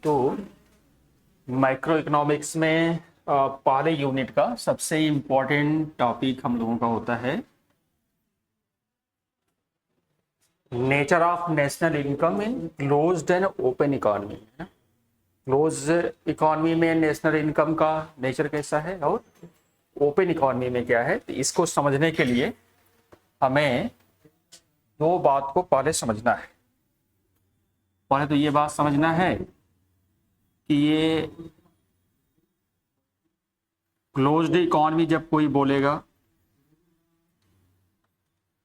तो micro economics में पहले यूनिट का सबसे इम्पोर्टेंट टॉपिक हम लोगों का होता है nature of national income in closed end open economy. Close economy में नेशनल इनकम का नेचर कैसा है और ओपन इकोनॉमी में क्या है, तो इसको समझने के लिए हमें दो बात को पहले समझना है। पहले तो ये बात समझना है कि ये क्लोज्ड इकोनॉमी जब कोई बोलेगा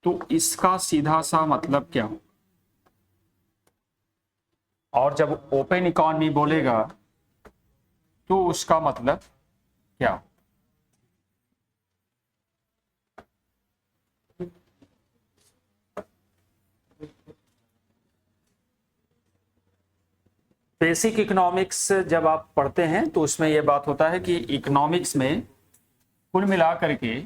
तो इसका सीधा सा मतलब क्या हो, और जब ओपन इकोनॉमी बोलेगा तो उसका मतलब क्या हो। बेसिक इकोनॉमिक्स जब आप पढ़ते हैं तो उसमें यह बात होता है कि इकोनॉमिक्स में कुल मिलाकर के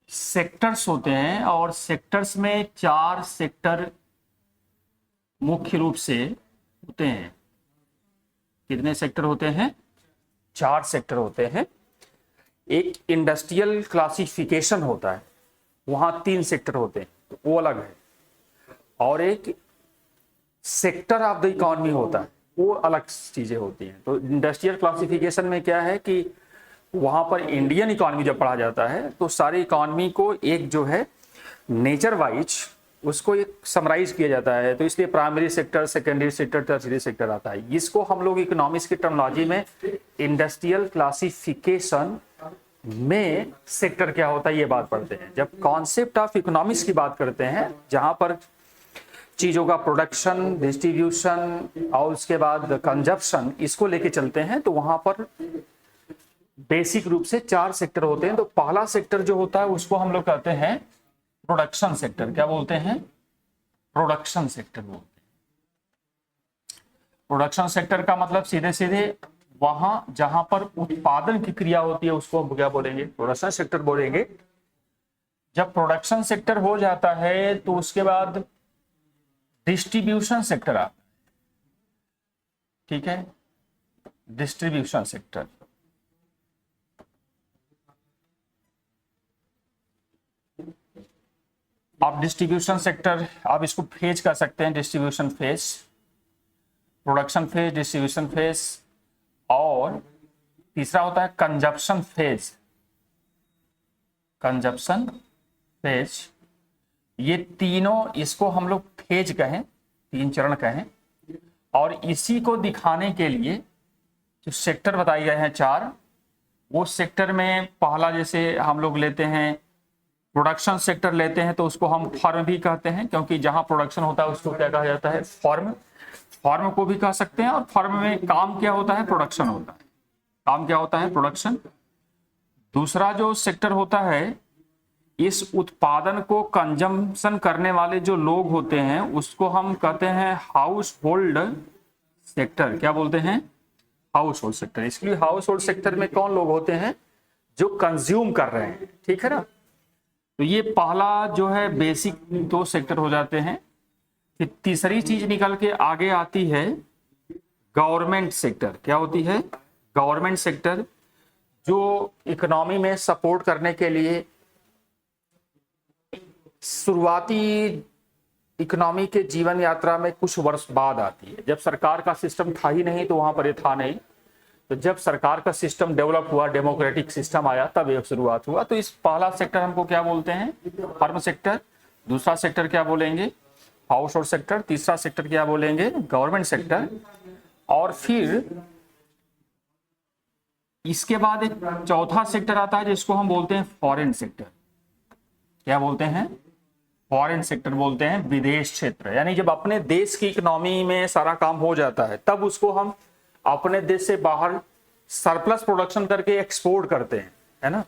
सेक्टर्स होते हैं और सेक्टर्स में 4 सेक्टर मुख्य रूप से होते हैं। कितने सेक्टर होते हैं? 4 सेक्टर होते हैं। एक इंडस्ट्रियल क्लासिफिकेशन होता है, वहां 3 सेक्टर होते हैं, तो वो अलग है। और एक सेक्टर ऑफ द इकोनॉमी होता है, वो अलग चीजें होती हैं। तो इंडस्ट्रियल क्लासिफिकेशन में क्या है कि वहां पर इंडियन इकोनॉमी जब पढ़ा जाता है तो सारी इकोनॉमी को एक जो है नेचर वाइज उसको एक समराइज किया जाता है। तो इसलिए primary sector, secondary sector, tertiary sector आता है। इसको हम लोग इकोनॉमिक्स की टर्मिनोलॉजी में इंडस्ट्रियल क्लासिफिकेशन में सेक्टर क्या होता है ये बात पढ़ते हैं। जब कॉन्सेप्ट ऑफ इकोनॉमिक्स की बात करते हैं, जहां पर चीजों का प्रोडक्शन, डिस्ट्रीब्यूशन और उसके बाद कंजप्शन, इसको लेके चलते हैं, तो वहां पर बेसिक रूप से 4 सेक्टर होते हैं। तो पहला सेक्टर जो होता है उसको हम लोग कहते हैं प्रोडक्शन सेक्टर। क्या बोलते हैं? प्रोडक्शन सेक्टर बोलते हैं। प्रोडक्शन सेक्टर का मतलब सीधे सीधे वहां जहां पर उत्पादन की क्रिया होती है उसको हम क्या बोलेंगे? प्रोडक्शन सेक्टर बोलेंगे। जब प्रोडक्शन सेक्टर हो जाता है तो उसके बाद डिस्ट्रीब्यूशन सेक्टर आता है। ठीक है, डिस्ट्रीब्यूशन सेक्टर। आप डिस्ट्रीब्यूशन सेक्टर, आप इसको फेज कर सकते हैं, distribution phase, production phase, distribution phase, और तीसरा होता है कंजप्शन फेज। कंजप्शन फेज, ये तीनों, इसको हम लोग फेज कहें, 3 चरण कहें। और इसी को दिखाने के लिए जो सेक्टर बताए गए हैं 4, वो सेक्टर में पहला जैसे हम लोग लेते हैं प्रोडक्शन सेक्टर लेते हैं तो उसको हम फर्म भी कहते हैं, क्योंकि जहां प्रोडक्शन होता है उसको क्या कहा जाता है? फर्म। फर्म को भी कह सकते हैं। और फर्म में काम क्या होता है? प्रोडक्शन होता है। काम क्या होता है? प्रोडक्शन। दूसरा जो सेक्टर होता है, इस उत्पादन को कंजम्पशन करने वाले जो लोग होते हैं उसको हम कहते हैं हाउस होल्ड सेक्टर। क्या बोलते हैं? House hold sector. इसलिए हाउस होल्ड सेक्टर में कौन लोग होते हैं? जो कंज्यूम कर रहे हैं। ठीक है ना? तो ये पहला जो है बेसिक 2 सेक्टर हो जाते हैं। फिर तीसरी चीज निकल के आगे आती है गवर्नमेंट सेक्टर। क्या होती है? गवर्नमेंट सेक्टर, जो इकोनॉमी में सपोर्ट करने के लिए शुरुआती इकोनॉमी के जीवन यात्रा में कुछ वर्ष बाद आती है। जब सरकार का सिस्टम था ही नहीं तो वहां पर ये था नहीं। तो जब सरकार का सिस्टम डेवलप हुआ, डेमोक्रेटिक सिस्टम आया, तब ये शुरुआत हुआ। तो इस पहला सेक्टर हमको क्या बोलते हैं? Firm sector. दूसरा सेक्टर क्या बोलेंगे? House hold sector. तीसरा सेक्टर क्या बोलेंगे? Government sector. और फिर इसके बाद एक चौथा सेक्टर आता है जिसको हम बोलते हैं फॉरेन सेक्टर। क्या बोलते हैं? फॉरेन सेक्टर बोलते हैं, विदेश क्षेत्र। यानी जब अपने देश की इकोनॉमी में सारा काम हो जाता है तब उसको हम अपने देश से बाहर सरप्लस प्रोडक्शन करके एक्सपोर्ट करते हैं, है ना?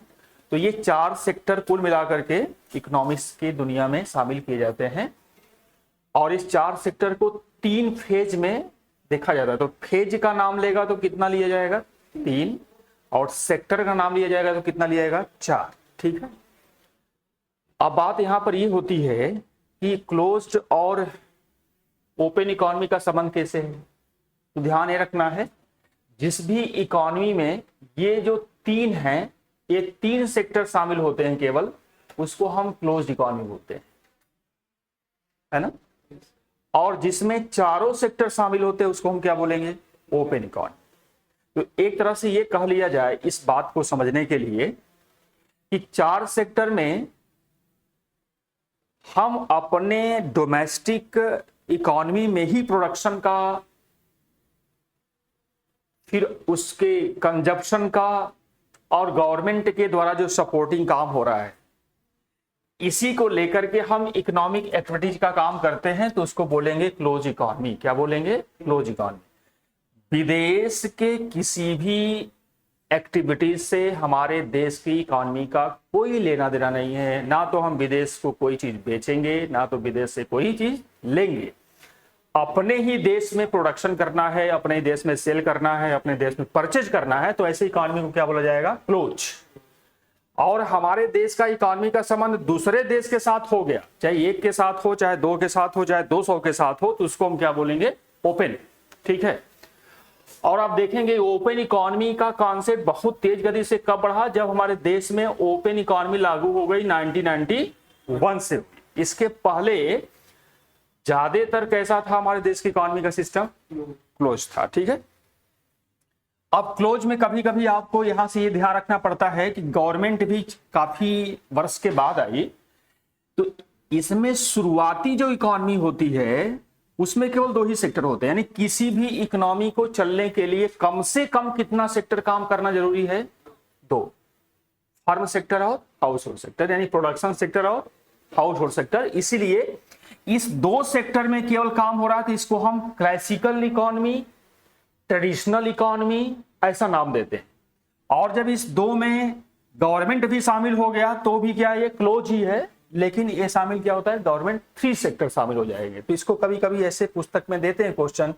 तो ये 4 सेक्टर कुल मिलाकर के इकोनॉमिक्स की दुनिया में शामिल किए जाते हैं। और इस 4 सेक्टर को 3 फेज में देखा जाता है। तो फेज का नाम लेगा तो कितना लिया जाएगा? 3। और सेक्टर का नाम लिया जाएगा तो कितना लिया जाएगा? 4। ठीक है। अब बात यहां पर ये होती है कि क्लोज्ड और ओपन इकोनॉमी का संबंध कैसे है? तो ध्यान ये रखना है, जिस भी इकोनॉमी में ये जो तीन हैं, ये तीन सेक्टर शामिल होते हैं केवल, उसको हम क्लोज्ड इकोनॉमी बोलते हैं, है ना। और जिसमें चारों सेक्टर शामिल होते हैं उसको हम क्या बोलेंगे? Open economy. तो एक तरह से ये कह लिया जाए इस बात को समझने के लिए कि चार सेक्टर में हम अपने डोमेस्टिक इकोनॉमी में ही प्रोडक्शन का, फिर उसके कंजप्शन का, और गवर्नमेंट के द्वारा जो सपोर्टिंग काम हो रहा है, इसी को लेकर के हम इकोनॉमिक एक्टिविटीज का काम करते हैं, तो उसको बोलेंगे क्लोज इकोनॉमी। क्या बोलेंगे? Close economy. विदेश के किसी भी एक्टिविटीज से हमारे देश की इकोनॉमी का कोई लेना देना नहीं है। ना तो हम विदेश को कोई चीज बेचेंगे, ना तो विदेश से कोई चीज लेंगे। अपने ही देश में प्रोडक्शन करना है, अपने ही देश में सेल करना है, अपने देश में परचेज करना है, तो ऐसे इकोनॉमी को क्या बोला जाएगा? क्लोज। और हमारे देश का इकोनॉमी का संबंध दूसरे देश के साथ हो गया, चाहे एक के साथ हो, चाहे दो के साथ हो, चाहे 200 के साथ हो, तो उसको हम क्या बोलेंगे? ओपन। ठीक है। और आप देखेंगे ओपन इकोनॉमी का कॉन्सेप्ट बहुत तेज गति से कब बढ़ा? जब हमारे देश में ओपन इकोनॉमी लागू हो गई 1991 से। इसके पहले ज्यादातर कैसा था हमारे देश की इकोनॉमी का सिस्टम? क्लोज था। ठीक है। अब क्लोज में कभी कभी आपको यहां से ये ध्यान रखना पड़ता है कि गवर्नमेंट भी काफी वर्ष के बाद आई, तो इसमें शुरुआती जो इकोनॉमी होती है उसमें केवल दो ही सेक्टर होते हैं। यानी किसी भी इकोनॉमी को चलने के लिए कम से कम कितना सेक्टर काम करना जरूरी है? दो, फार्म सेक्टर और हाउस होल्ड सेक्टर, यानी प्रोडक्शन सेक्टर और हाउस होल्ड सेक्टर। इसीलिए इस दो सेक्टर में केवल काम हो रहा है, तो इसको हम क्लासिकल इकोनॉमी, ट्रेडिशनल इकोनॉमी ऐसा नाम देते हैं। और जब इस दो में गवर्नमेंट भी शामिल हो गया तो भी क्या ये क्लोज ही है, लेकिन ये शामिल क्या होता है? गवर्नमेंट थ्री सेक्टर शामिल हो जाएंगे। तो इसको कभी कभी ऐसे पुस्तक में देते हैं question,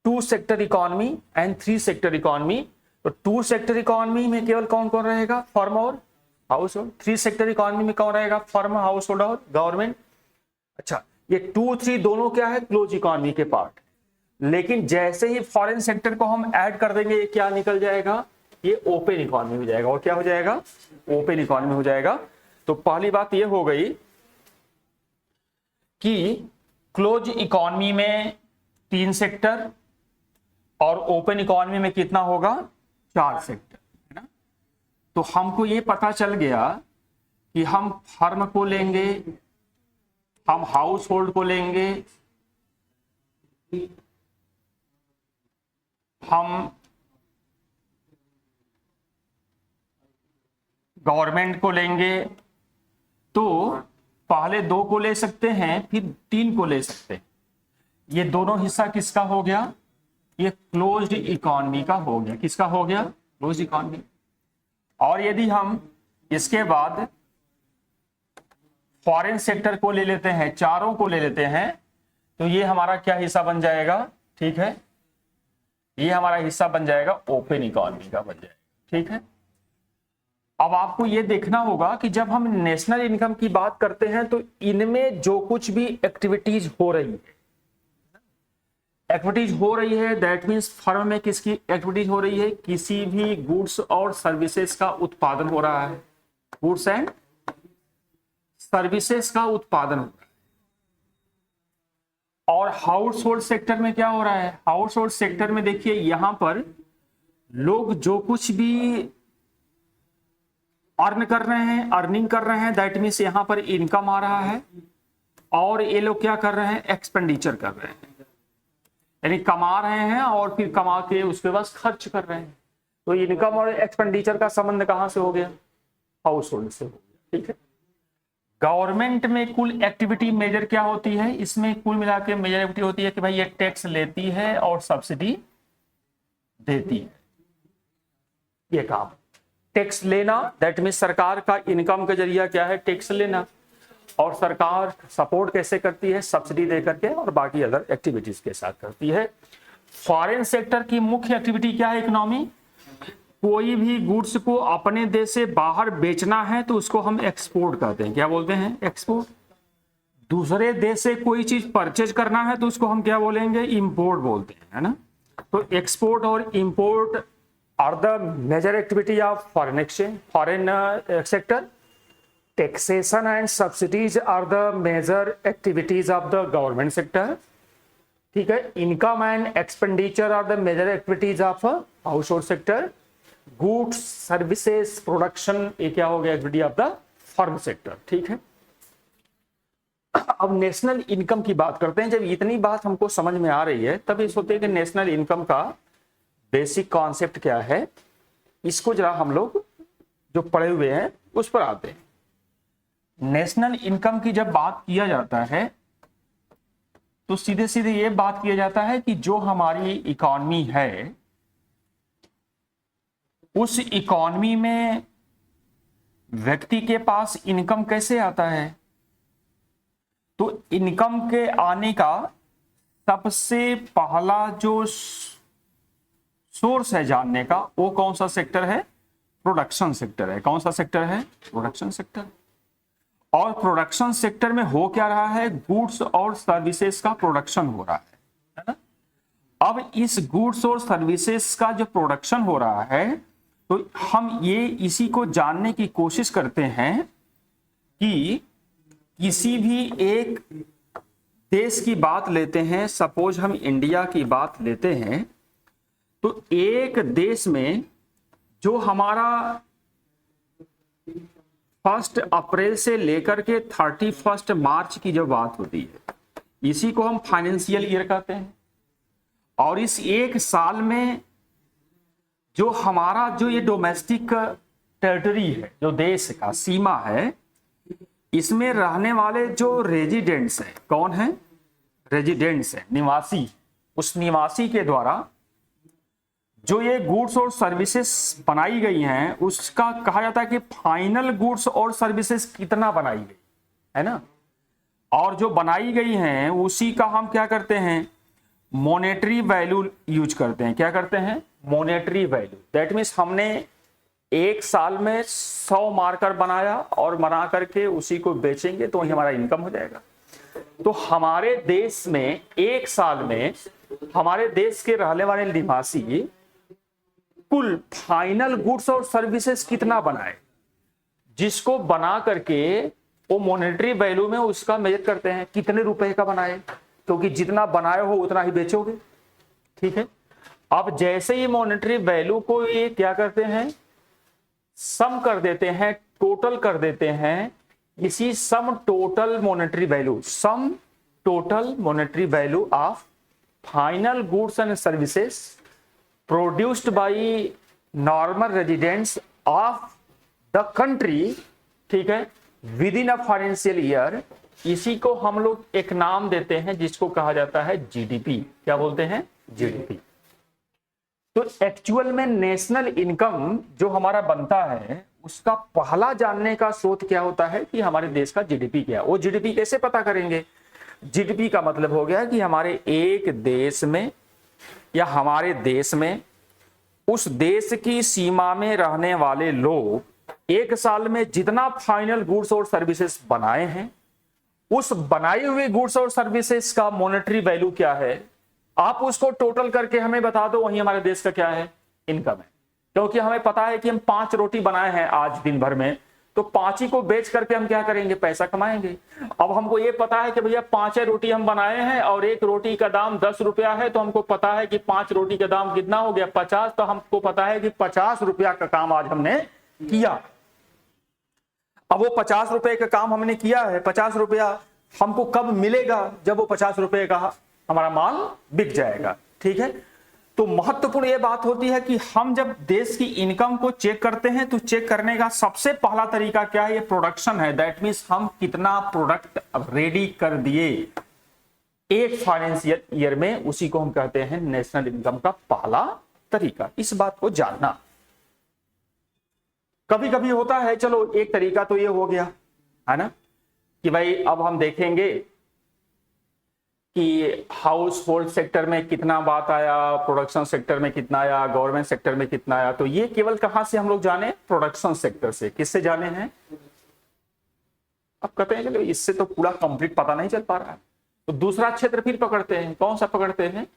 two sector economy and three sector economy. तो टू सेक्टर इकोनॉमी में केवल कौन कौन रहेगा? फर्म और household. Three sector economy में कौन रहेगा? फर्म, हाउस होल्ड और गवर्नमेंट। अच्छा, ये 2, 3 दोनों क्या है? क्लोज इकोनॉमी के पार्ट। लेकिन जैसे ही फॉरेन सेक्टर को हम ऐड कर देंगे, ये क्या निकल जाएगा? ये ओपन इकोनॉमी हो जाएगा। और क्या हो जाएगा? ओपन इकोनॉमी हो जाएगा। तो पहली बात ये हो गई कि क्लोज इकोनॉमी में 3 सेक्टर और ओपन इकोनॉमी में कितना होगा? 4 सेक्टर, है ना। तो हमको ये पता चल गया कि हम फर्म को लेंगे, हम हाउस होल्ड को लेंगे, हम गवर्नमेंट को लेंगे। तो पहले 2 को ले सकते हैं, फिर 3 को ले सकते हैं। ये दोनों हिस्सा किसका हो गया? ये क्लोज्ड इकोनॉमी का हो गया। किसका हो गया? Closed economy. और यदि हम इसके बाद फॉरेन सेक्टर को ले लेते हैं, चारों को ले लेते हैं, तो ये हमारा क्या हिस्सा बन जाएगा? ठीक है, ये हमारा हिस्सा बन जाएगा ओपन इकोनॉमी का बन जाएगा। ठीक है। अब आपको ये देखना होगा कि जब हम नेशनल इनकम की बात करते हैं तो इनमें जो कुछ भी एक्टिविटीज हो रही है, दैट मीन्स फर्म में किसकी एक्टिविटीज हो रही है? किसी भी गुड्स और सर्विसेज का उत्पादन हो रहा है। गुड्स एंड सर्विसेज का उत्पादन हो रहा है। और हाउस होल्ड सेक्टर में क्या हो रहा है? हाउस होल्ड सेक्टर में देखिए, यहां पर लोग जो कुछ भी अर्निंग कर रहे हैं, दैट मीन्स यहां पर इनकम आ रहा है। और ये लोग क्या कर रहे हैं? एक्सपेंडिचर कर रहे हैं, यानी कमा रहे हैं और फिर कमा के उसके बाद खर्च कर रहे हैं। तो इनकम और एक्सपेंडिचर का संबंध कहां से हो गया? हाउस होल्ड से हो गया। ठीक है। गवर्नमेंट में कुल एक्टिविटी मेजर क्या होती है? इसमें कुल मिला के मेजर एक्टिविटी होती है कि भाई ये टैक्स लेती है और सब्सिडी देती है। ये काम टैक्स लेना, दैट मीन सरकार का इनकम का जरिया क्या है? टैक्स लेना। और सरकार सपोर्ट कैसे करती है? सब्सिडी दे करके और बाकी अदर एक्टिविटीज के साथ करती है। फॉरेन सेक्टर की मुख्य एक्टिविटी क्या है? इकोनॉमी। कोई भी गुड्स को अपने देश से बाहर बेचना है तो उसको हम एक्सपोर्ट कहते हैं। क्या बोलते हैं? एक्सपोर्ट। दूसरे देश से कोई चीज परचेज करना है तो उसको हम क्या बोलेंगे, इंपोर्ट बोलते हैं, है ना। तो एक्सपोर्ट और import are the major activity of foreign exchange, foreign sector. Taxation and subsidies are the major activities of the government sector, ठीक है। Income and expenditure are the major activities of household sector. Goods services production, ये क्या हो गया, activity of the firm sector, ठीक है। अब national income की बात करते हैं। जब इतनी बात हमको समझ में आ रही है तब ये सोचते हैं कि नेशनल इनकम का बेसिक कॉन्सेप्ट क्या है, इसको जरा हम लोग जो पढ़े हुए हैं उस पर आते हैं। नेशनल इनकम की जब बात किया जाता है तो सीधे सीधे ये बात किया जाता है कि जो हमारी इकॉनमी है उस इकॉनमी में व्यक्ति के पास इनकम कैसे आता है। तो इनकम के आने का सबसे पहला जो सोर्स है जानने का वो कौन सा सेक्टर है, प्रोडक्शन सेक्टर है। कौन सा सेक्टर है, प्रोडक्शन सेक्टर। और प्रोडक्शन सेक्टर में हो क्या रहा है, गुड्स और सर्विसेज का प्रोडक्शन हो रहा है ना। अब इस गुड्स और सर्विसेज का जो प्रोडक्शन हो रहा है तो हम ये इसी को जानने की कोशिश करते हैं कि किसी भी एक देश की बात लेते हैं, सपोज हम इंडिया की बात लेते हैं, तो एक देश में जो हमारा 1 अप्रैल से लेकर के 31 मार्च की जो बात होती है इसी को हम फाइनेंशियल ईयर कहते हैं। और इस एक साल में जो हमारा जो ये डोमेस्टिक टेरिटरी है, जो देश का सीमा है, इसमें रहने वाले जो रेजिडेंट्स हैं, कौन है, रेजिडेंट्स है, निवासी, उस निवासी के द्वारा जो ये गुड्स और सर्विसेज बनाई गई हैं उसका कहा जाता है कि फाइनल गुड्स और सर्विसेज कितना बनाई गई है ना। और जो बनाई गई हैं उसी का हम क्या करते हैं, मॉनेटरी वैल्यू यूज करते हैं। क्या करते हैं, मॉनेटरी वैल्यू। दैट मीन्स हमने एक साल में 100 मार्कर बनाया और बना करके उसी को बेचेंगे तो वही हमारा इनकम हो जाएगा। तो हमारे देश में एक साल में हमारे देश के रहने वाले निवासी कुल फाइनल गुड्स और सर्विसेज कितना बनाए, जिसको बना करके वो मॉनेटरी वैल्यू में उसका मेजर करते हैं कितने रुपए का बनाए, क्योंकि जितना बनाए हो उतना ही बेचोगे, ठीक है। अब जैसे ही मॉनेटरी वैल्यू को ये क्या करते हैं, सम कर देते हैं, टोटल कर देते हैं, इसी sum total monetary value, sum total monetary value of final goods and services produced by normal residents of the country, ठीक है, with in a financial year, इसी को हम लोग एक नाम देते हैं जिसको कहा जाता है जीडीपी। क्या बोलते हैं, जीडीपी। तो एक्चुअल में नेशनल इनकम जो हमारा बनता है उसका पहला जानने का स्रोत क्या होता है कि हमारे देश का जीडीपी क्या है। वो जीडीपी कैसे पता करेंगे, जीडीपी का मतलब हो गया कि हमारे एक देश में या हमारे देश में उस देश की सीमा में रहने वाले लोग एक साल में जितना फाइनल गुड्स और सर्विसेज बनाए हैं उस बनाई हुई गुड्स और सर्विसेज का मॉनेटरी वैल्यू क्या है, आप उसको टोटल करके हमें बता दो, वही हमारे देश का क्या है, इनकम है। क्योंकि हमें पता है कि हम 5 रोटी बनाए हैं आज दिन भर में, तो 5 ही को बेच करके हम क्या करेंगे, पैसा कमाएंगे। अब हमको ये पता है कि भैया 5 रोटी हम बनाए हैं और एक रोटी का दाम 10 रुपया है, तो हमको पता है कि 5 रोटी का दाम कितना हो गया, 50। तो हमको पता है कि 50 रुपया का काम आज हमने किया। अब वो 50 रुपए का काम हमने किया है, 50 रुपया हमको कब मिलेगा, जब वो 50 रुपए का हमारा माल बिक जाएगा, ठीक है। तो महत्वपूर्ण ये बात होती है कि हम जब देश की इनकम को चेक करते हैं तो चेक करने का सबसे पहला तरीका क्या है, ये प्रोडक्शन है। दैट मीन्स हम कितना प्रोडक्ट रेडी कर दिए एक फाइनेंशियल ईयर में, उसी को हम कहते हैं नेशनल इनकम का पहला तरीका। इस बात को जानना कभी कभी होता है, चलो एक तरीका तो ये हो गया है ना कि भाई अब हम देखेंगे कि हाउस होल्ड सेक्टर में कितना बात आया, प्रोडक्शन सेक्टर में कितना आया, गवर्नमेंट सेक्टर में कितना आया। तो ये केवल कहां से हम लोग जाने, प्रोडक्शन सेक्टर से। किससे जाने हैं, अब कहते हैं चलो इससे तो पूरा कंप्लीट पता नहीं चल पा रहा है, तो दूसरा क्षेत्र फिर पकड़ते हैं। कौन सा पकड़ते हैं?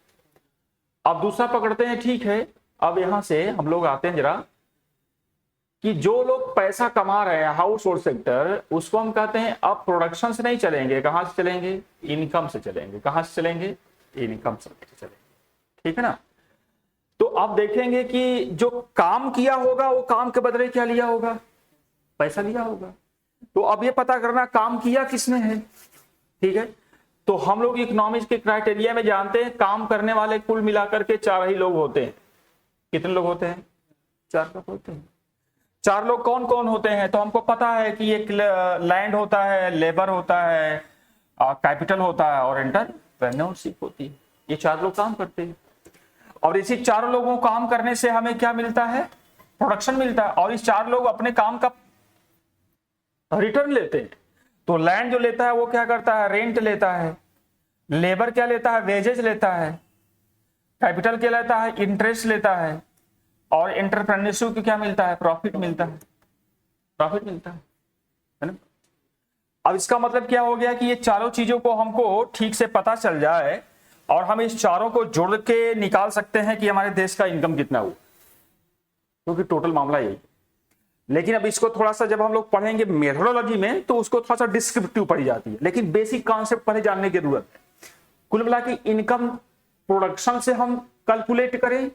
अब दूसरा पकड़ते हैं, ठीक है। अब यहां से हम लोग आते हैं जरा कि जो लोग पैसा कमा रहे हैं हाउस होल्ड सेक्टर, उसको हम कहते हैं अब प्रोडक्शन से नहीं चलेंगे, कहां से चलेंगे? इनकम से चलेंगे। कहां से चलेंगे? इनकम से चलेंगे, ठीक है ना। तो आप देखेंगे कि जो काम किया होगा वो काम के बदले क्या लिया होगा? पैसा लिया होगा। तो अब ये पता करना काम किया किसने है, ठीक है। तो हम लोग इकोनॉमिक्स के क्राइटेरिया में जानते हैं काम करने वाले कुल मिलाकर के 4 ही लोग होते हैं। कितने लोग होते हैं? 4 लोग होते हैं। 4 लोग कौन कौन होते हैं? तो हमको पता है कि एक लैंड होता है, लेबर होता है, कैपिटल होता है और एंटरप्रेन्योरशिप होती है। ये 4 लोग काम करते हैं और इसी 4 लोगों को काम करने से हमें क्या मिलता है? प्रोडक्शन मिलता है। और इस 4 लोग अपने काम का रिटर्न लेते हैं। तो लैंड जो लेता है वो क्या करता है? रेंट लेता है। लेबर क्या लेता है? वेजेज लेता है। कैपिटल क्या लेता है? इंटरेस्ट लेता है। और एंटरप्रेन्योरशिप को क्या मिलता है? प्रॉफिट मिलता है। प्रॉफिट मिलता है ना। अब इसका मतलब क्या हो गया कि ये चारों चीजों को हमको ठीक से पता चल जाए और हम इस चारों को जोड़ के निकाल सकते हैं कि हमारे देश का इनकम कितना हुआ, क्योंकि टोटल मामला यही। लेकिन अब इसको थोड़ा सा जब हम लोग पढ़ेंगे मेथोडोलॉजी में तो उसको थोड़ा सा डिस्क्रिप्टिव पढ़ी जाती है, लेकिन बेसिक कॉन्सेप्ट पहले जानने की जरूरत है। कुल मिला के इनकम प्रोडक्शन से हम कैलकुलेट करें,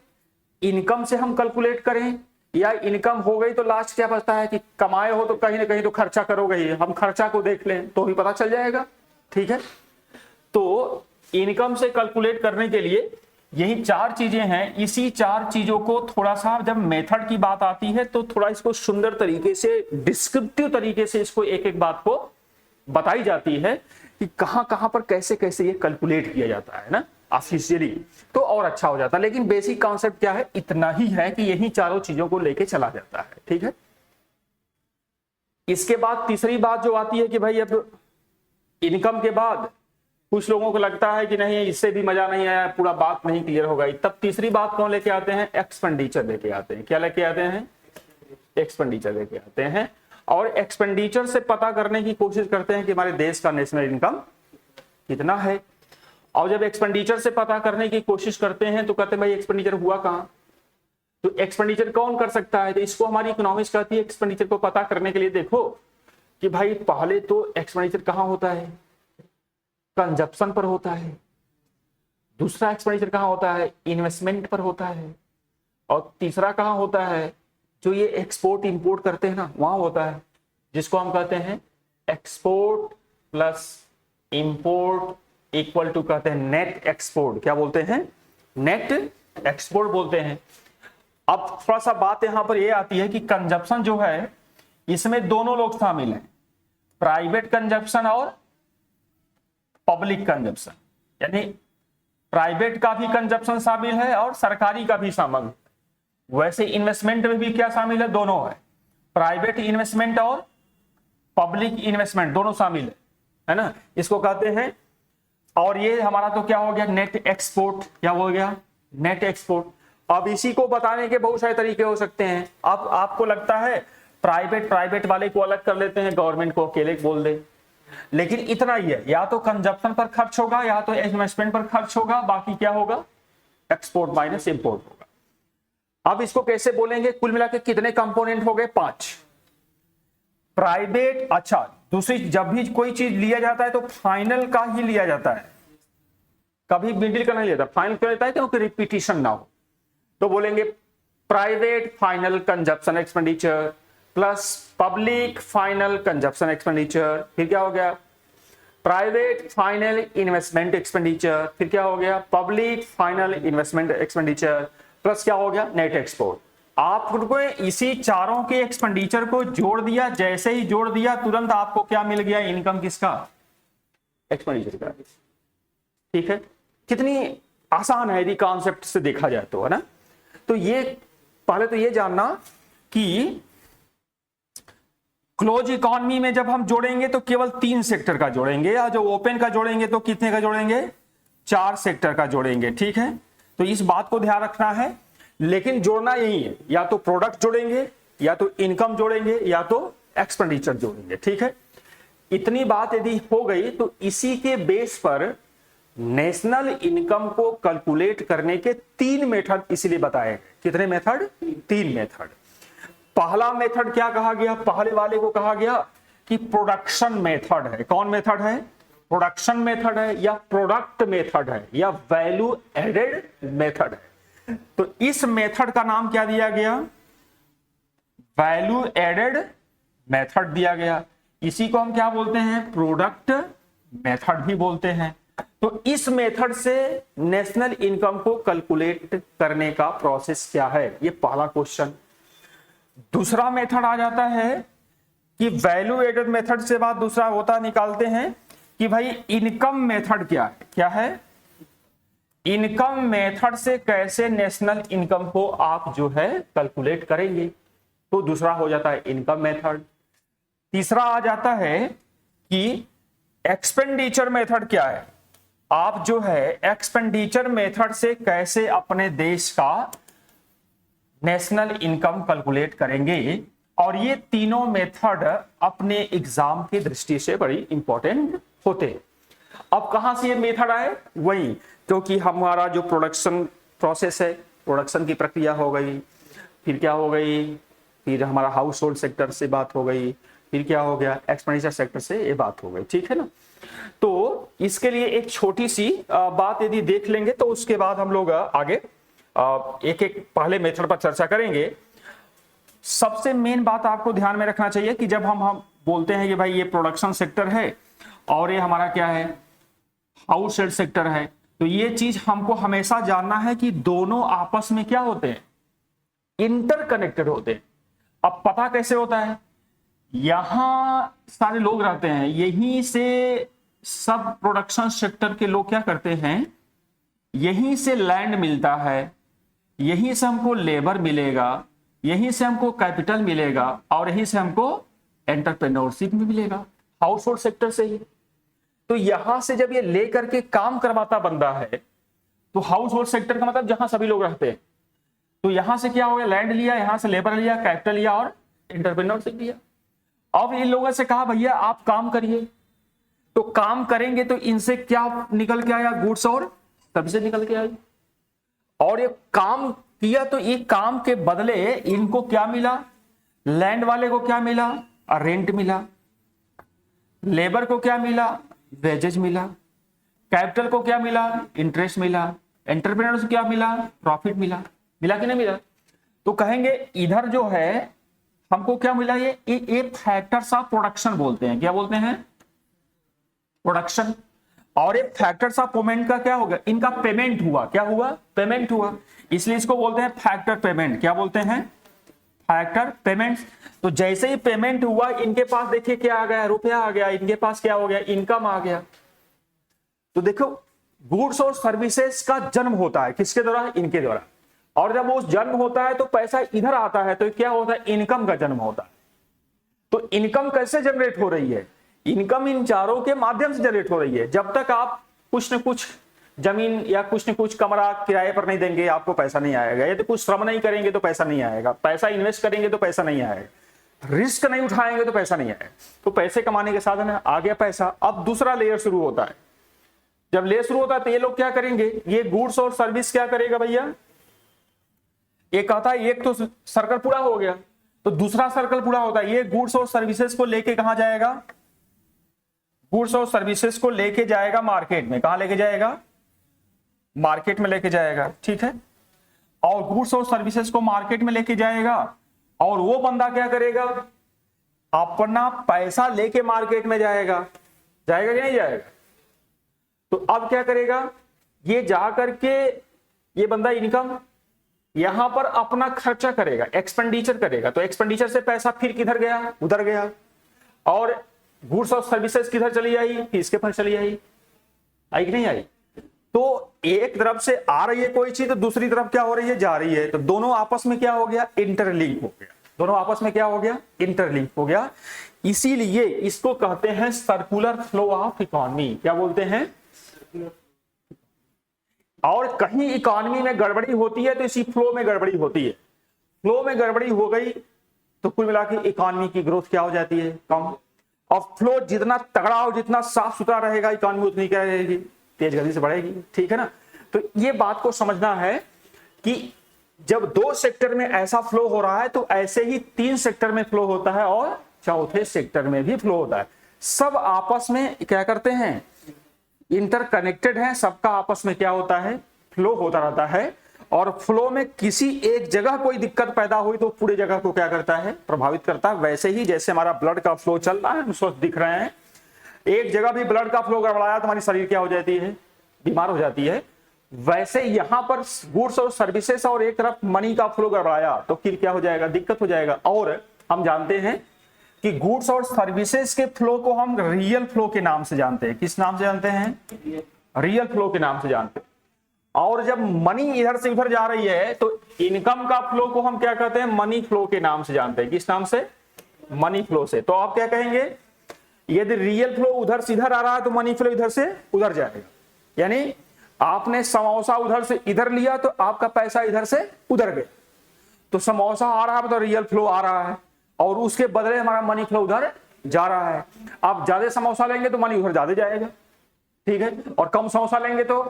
इनकम से हम कैलकुलेट करें, या इनकम हो गई तो लास्ट क्या बचता है कि कमाए हो तो कहीं ना कहीं तो खर्चा करोगे ही, हम खर्चा को देख लें तो भी पता चल जाएगा, ठीक है। तो इनकम से कैलकुलेट करने के लिए यही 4 चीजें हैं। इसी 4 चीजों को थोड़ा सा जब मेथड की बात आती है तो थोड़ा इसको सुंदर तरीके से डिस्क्रिप्टिव तरीके से इसको एक एक बात को बताई जाती है कि कहां कहां पर कैसे कैसे ये कैलकुलेट किया जाता है ना ऑफिशियली, तो और अच्छा हो जाता है। लेकिन बेसिक कॉन्सेप्ट क्या है? इतना ही है कि यही चारों चीजों को लेके चला जाता है, ठीक है। इसके बाद तीसरी बात जो आती है कि भाई अब इनकम के बाद कुछ लोगों को लगता है कि नहीं इससे भी मजा नहीं आया, पूरा बात नहीं क्लियर हो गई, तब तीसरी बात कौन लेके आते हैं? एक्सपेंडिचर लेके आते हैं। क्या लेके आते हैं? एक्सपेंडिचर लेके आते हैं। और एक्सपेंडिचर से पता करने की कोशिश करते हैं कि हमारे देश का नेशनल इनकम कितना है। और जब एक्सपेंडिचर से पता करने की कोशिश करते हैं तो कहते हैं भाई एक्सपेंडिचर हुआ कहां? तो एक्सपेंडिचर कौन कर सकता है? तो इसको हमारी इकोनॉमिक्स कहती है एक्सपेंडिचर को पता करने के लिए देखो कि भाई पहले तो एक्सपेंडिचर कहां होता है? कंजप्शन पर होता है। दूसरा एक्सपेंडिचर कहां होता है? इन्वेस्टमेंट पर होता है। और तीसरा कहां होता है? जो ये एक्सपोर्ट इंपोर्ट करते हैं ना वहां होता है, जिसको हम कहते हैं export plus import equal to कहते हैं नेट एक्सपोर्ट। क्या बोलते हैं? नेट एक्सपोर्ट बोलते हैं। अब थोड़ा सा बात यहां पर यह आती है कि कंजप्शन जो है इसमें दोनों लोग शामिल हैं, प्राइवेट कंजप्शन और पब्लिक कंजप्शन। यानी प्राइवेट का भी कंजप्शन शामिल है और सरकारी का भी शामिल। वैसे इन्वेस्टमेंट में भी क्या शामिल है? दोनों है, प्राइवेट इन्वेस्टमेंट और पब्लिक इन्वेस्टमेंट दोनों शामिल है ना, इसको कहते हैं। और ये हमारा तो क्या हो गया? Net export. क्या हो गया? Net export. अब इसी को बताने के बहुत सारे तरीके हो सकते हैं। अब आपको लगता है प्राइवेट वाले को अलग कर लेते हैं, गवर्नमेंट को अकेले बोल दे, लेकिन इतना ही है, या तो कंजप्शन पर खर्च होगा या तो इन्वेस्टमेंट पर खर्च होगा, बाकी क्या होगा? एक्सपोर्ट माइनस इंपोर्ट होगा। अब इसको कैसे बोलेंगे? कुल मिला के कितने कंपोनेंट हो गए? 5 प्राइवेट। अच्छा, दूसरी जब भी कोई चीज लिया जाता है तो फाइनल का ही लिया जाता है, कभी मिडिल का नहीं लेता। फाइनल क्यों लेता है? क्योंकि रिपीटिशन ना हो। तो बोलेंगे private final consumption expenditure plus public final consumption expenditure, फिर क्या हो गया? प्राइवेट फाइनल इन्वेस्टमेंट एक्सपेंडिचर, फिर क्या हो गया? Public final investment expenditure, plus क्या हो गया? Net export. आपको इसी चारों के एक्सपेंडिचर को जोड़ दिया, जैसे ही जोड़ दिया तुरंत आपको क्या मिल गया? इनकम किसका? एक्सपेंडिचर का। ठीक है, कितनी आसान है यदि कॉन्सेप्ट से देखा जाए तो, है ना। तो ये पहले तो ये जानना कि क्लोज इकोनॉमी में जब हम जोड़ेंगे तो केवल 3 सेक्टर का जोड़ेंगे, या जो ओपन का जोड़ेंगे तो कितने का जोड़ेंगे? 4 सेक्टर का जोड़ेंगे। ठीक है, तो इस बात को ध्यान रखना है। लेकिन जोड़ना यही है, या तो प्रोडक्ट जोड़ेंगे, या तो इनकम जोड़ेंगे, या तो एक्सपेंडिचर जोड़ेंगे। ठीक है, इतनी बात यदि हो गई तो इसी के बेस पर नेशनल इनकम को कैलकुलेट करने के 3 मेथड इसलिए बताए गए। कितने मेथड? 3 मेथड। पहला मेथड क्या कहा गया? पहले वाले को कहा गया कि प्रोडक्शन मेथड है। कौन मेथड है? प्रोडक्शन मेथड है, या प्रोडक्ट मेथड है, या वैल्यू एडेड मेथड है। तो इस मेथड का नाम क्या दिया गया? वैल्यू एडेड मेथड दिया गया। इसी को हम क्या बोलते हैं? प्रोडक्ट मेथड भी बोलते हैं। तो इस मेथड से नेशनल इनकम को कैलकुलेट करने का प्रोसेस क्या है, ये पहला क्वेश्चन। दूसरा मेथड आ जाता है कि वैल्यू एडेड मेथड से बाद दूसरा होता निकालते हैं कि भाई इनकम मेथड क्या है। क्या है? इनकम मेथड से कैसे नेशनल इनकम को आप जो है कैलकुलेट करेंगे, तो दूसरा हो जाता है इनकम मेथड। तीसरा आ जाता है कि एक्सपेंडिचर मेथड क्या है। आप जो है एक्सपेंडिचर मेथड से कैसे अपने देश का नेशनल इनकम कैलकुलेट करेंगे। और ये तीनों मेथड अपने एग्जाम की दृष्टि से बड़ी इंपॉर्टेंट होते हैं। अब कहां से ये मेथड आए? वही, क्योंकि हमारा जो प्रोडक्शन प्रोसेस है, प्रोडक्शन की प्रक्रिया हो गई, फिर क्या हो गई, फिर हमारा हाउस होल्ड सेक्टर से बात हो गई, फिर क्या हो गया, एक्सपेंडिचर सेक्टर से ये बात हो गई। ठीक है ना? तो इसके लिए एक छोटी सी बात यदि देख लेंगे तो उसके बाद हम लोग आगे एक एक पहले मेथड पर चर्चा करेंगे। सबसे मेन बात आपको ध्यान में रखना चाहिए कि जब हम बोलते हैं कि भाई ये प्रोडक्शन सेक्टर है और ये हमारा क्या है, हाउस होल्ड सेक्टर है, तो ये चीज हमको हमेशा जानना है कि दोनों आपस में क्या होते हैं, इंटरकनेक्टेड होते हैं। अब पता कैसे होता है? यहां सारे लोग रहते हैं, यहीं से सब प्रोडक्शन सेक्टर के लोग क्या करते हैं, यहीं से लैंड मिलता है, यहीं से हमको लेबर मिलेगा, यहीं से हमको कैपिटल मिलेगा, और यहीं से हमको एंटरप्रेन्योरशिप भी मिलेगा, हाउस होल्ड सेक्टर से ही। तो यहां से जब ये लेकर के काम करवाता बंदा है, तो हाउस होल्ड सेक्टर का मतलब जहां सभी लोग रहते हैं, तो यहां से क्या हो गया, लैंड लिया, यहां से लेबर लिया, कैपिटल लिया और एंटरप्रेन्योरशिप लिया। अब इन लोगों से कहा भैया आप काम करिए, तो काम करेंगे तो इनसे क्या निकल के आया, गुड्स और सर्विसेज निकल के आई। और ये काम किया तो ये काम के बदले इनको क्या मिला, लैंड वाले को क्या मिला, रेंट मिला, लेबर को क्या मिला, वेजेज मिला, कैपिटल को क्या मिला, इंटरेस्ट मिला, एंटरप्रेन्योर को क्या मिला, प्रॉफिट मिला। मिला कि नहीं मिला? तो कहेंगे इधर जो है हमको क्या मिला, ये फैक्टर्स ऑफ प्रोडक्शन बोलते हैं। क्या बोलते हैं? प्रोडक्शन। और ये फैक्टर्स ऑफ पेमेंट का क्या होगा, इनका पेमेंट हुआ। क्या हुआ? पेमेंट हुआ, इसलिए इसको बोलते हैं फैक्टर पेमेंट। क्या बोलते हैं? Factor payment. तो जैसे ही पेमेंट हुआ, इनके पास देखिए क्या आ गया, रुपया आ गया, इनके पास क्या हो गया, इनकम आ गया। तो देखो गुड्स और सर्विसेज का जन्म होता है किसके द्वारा, इनके द्वारा। और जब वो जन्म होता है तो पैसा इधर आता है, तो क्या होता है, इनकम का जन्म होता है। तो इनकम कैसे जनरेट हो रही है, इनकम इन चारों के माध्यम से जनरेट हो रही है। जब तक आप कुछ न कुछ जमीन या कुछ न कुछ कमरा किराए पर नहीं देंगे, आपको पैसा नहीं आएगा। यदि कुछ श्रम नहीं करेंगे तो पैसा नहीं आएगा, पैसा इन्वेस्ट करेंगे तो पैसा नहीं आएगा, रिस्क नहीं उठाएंगे तो पैसा नहीं आएगा। तो पैसे कमाने के साधन है, आ गया पैसा। अब दूसरा लेयर शुरू होता है। जब लेयर शुरू होता है तो ये लोग क्या करेंगे, ये गुड्स और सर्विस क्या करेगा भैया, एक आता है, एक तो सर्कल पूरा हो गया, तो दूसरा सर्कल पूरा होता है। ये गुड्स और सर्विसेज को लेके कहां जाएगा, गुड्स और सर्विसेज को लेके जाएगा मार्केट में। कहां लेके जाएगा, मार्केट में लेके जाएगा। ठीक है, और गुड्स और सर्विसेज को मार्केट में लेके जाएगा, और वो बंदा क्या करेगा, अपना पैसा लेके मार्केट में जाएगा। जाएगा कि नहीं जाएगा? तो अब क्या करेगा, ये जाकर के ये बंदा इनकम यहां पर अपना खर्चा करेगा, एक्सपेंडिचर करेगा। तो एक्सपेंडिचर से पैसा फिर किधर गया, उधर गया। और गुड्स और सर्विसेज किधर चली आई, फिर इसके पास चली आई। आई कि नहीं आई? तो एक तरफ से आ रही है कोई चीज, तो दूसरी तरफ क्या हो रही है, जा रही है। तो दोनों आपस में क्या हो गया, इंटरलिंक हो गया। दोनों आपस में क्या हो गया, इंटरलिंक हो गया। इसीलिए इसको कहते हैं सर्कुलर फ्लो ऑफ इकोनॉमी। क्या बोलते हैं? और कहीं इकोनॉमी में गड़बड़ी होती है तो इसी फ्लो में गड़बड़ी होती है। फ्लो में गड़बड़ी हो गई तो कुल मिला के इकोनॉमी की ग्रोथ क्या हो जाती है, कम। और फ्लो जितना तगड़ा और जितना साफ सुथरा रहेगा इकोनॉमी उतनी क्या रहेगी, तेज गति से बढ़ेगी। ठीक है ना। तो ये बात को समझना है कि जब 2 सेक्टर में ऐसा फ्लो हो रहा है तो ऐसे ही 3 सेक्टर में फ्लो होता है और चौथे सेक्टर में भी फ्लो होता है। सब आपस में क्या करते हैं, इंटरकनेक्टेड है, सबका आपस में क्या होता है, फ्लो होता रहता है। और फ्लो में किसी एक जगह कोई दिक्कत पैदा हुई तो पूरी जगह को क्या करता है, प्रभावित करता है। वैसे ही जैसे हमारा ब्लड का फ्लो चल रहा है, हम स्वस्थ दिख रहे हैं, एक जगह भी ब्लड का फ्लो गड़बड़ाया तो हमारी शरीर क्या हो जाती है, बीमार हो जाती है। वैसे यहां पर गुड्स और सर्विसेज और एक तरफ मनी का फ्लो गड़बड़ाया तो फिर क्या हो जाएगा, दिक्कत हो जाएगा। और हम जानते हैं कि गुड्स और सर्विसेज के फ्लो को हम रियल फ्लो के नाम से जानते हैं। किस नाम से जानते हैं, रियल फ्लो के नाम से जानते हैं। और जब मनी इधर से उधर जा रही है तो इनकम का फ्लो को हम क्या कहते हैं, मनी फ्लो के नाम से जानते हैं। किस नाम से, मनी फ्लो से। तो आप क्या कहेंगे, यदि रियल फ्लो उधर से इधर आ रहा है तो मनी फ्लो इधर से उधर जाएगा। यानी आपने समोसा उधर से इधर लिया तो आपका पैसा इधर से उधर गया, तो समोसा आ रहा है तो रियल फ्लो आ रहा है और उसके बदले हमारा मनी फ्लो उधर जा रहा है। आप ज्यादा समोसा लेंगे तो मनी उधर ज्यादा जाएगा, ठीक है, और कम समोसा लेंगे तो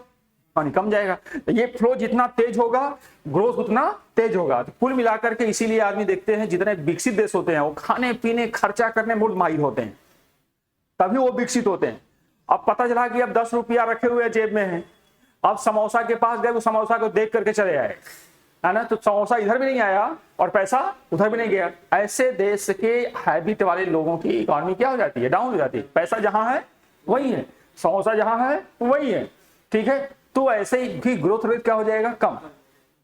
मनी कम जाएगा। तो ये फ्लो जितना तेज होगा ग्रोथ उतना तेज होगा। तो कुल मिलाकर के इसीलिए आदमी देखते हैं जितने विकसित देश होते हैं वो खाने पीने खर्चा करने में बहुत माहिर होते हैं, तभी वो विकसित होते हैं। अब पता चला कि अब 10 रुपया रखे हुए जेब में है, अब समोसा के पास गए, वो समोसा को देख करके चले आए, है ना, तो समोसा इधर भी नहीं आया और पैसा उधर भी नहीं गया। ऐसे देश के हैबिट वाले लोगों की इकोनॉमी क्या हो जाती है, डाउन हो जाती है। पैसा जहां है वही है, समोसा जहां है वही है, ठीक है। तो ऐसे ही ग्रोथ रेट क्या हो जाएगा, कम।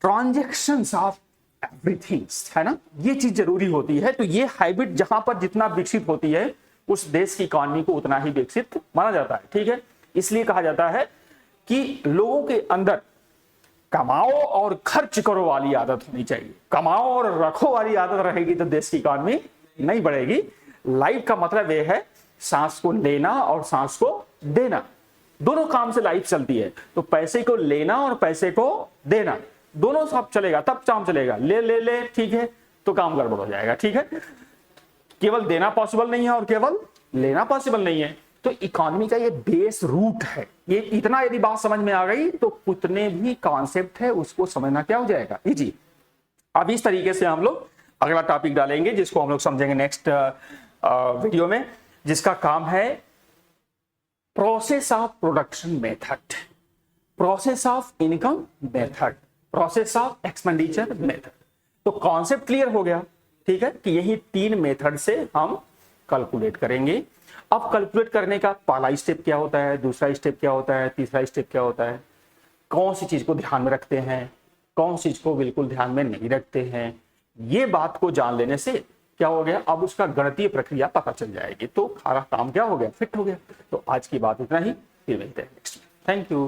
ट्रांजैक्शंस ऑफ एवरीथिंग, है ना, ये चीज जरूरी होती है। तो ये हैबिट जहां पर जितना विकसित होती है उस देश की इकोनॉमी को उतना ही विकसित माना जाता है, ठीक है। इसलिए कहा जाता है कि लोगों के अंदर कमाओ और खर्च करो वाली आदत होनी चाहिए। कमाओ और रखो वाली आदत रहेगी तो देश की इकोनॉमी नहीं बढ़ेगी। लाइफ का मतलब यह है सांस को लेना और सांस को देना, दोनों काम से लाइफ चलती है। तो पैसे को लेना और पैसे को देना दोनों सब चलेगा तब काम चलेगा। ले ले ले ठीक है तो काम गड़बड़ हो जाएगा, ठीक है। केवल देना पॉसिबल नहीं है और केवल लेना पॉसिबल नहीं है। तो इकोनॉमी का ये बेस रूट है। ये इतना यदि बात समझ में आ गई तो उतने भी कॉन्सेप्ट है उसको समझना क्या हो जाएगा, इजी। अब इस तरीके से हम लोग अगला टॉपिक डालेंगे जिसको हम लोग समझेंगे नेक्स्ट वीडियो में, जिसका काम है process of production method, process of income method, process of expenditure method. तो कॉन्सेप्ट क्लियर हो गया, ठीक है, कि यही 3 मेथड से हम कैलकुलेट करेंगे। अब कैलकुलेट करने का पहला स्टेप क्या होता है, दूसरा स्टेप क्या होता है, तीसरा स्टेप क्या होता है, कौन सी चीज को ध्यान में रखते हैं, कौन सी चीज को बिल्कुल ध्यान में नहीं रखते हैं, ये बात को जान लेने से क्या हो गया, अब उसका गणितीय प्रक्रिया पता चल जाएगी। तो सारा काम क्या हो गया, फिट हो गया। तो आज की बात इतना ही, फिर मिलते हैं नेक्स्ट में। Thank you.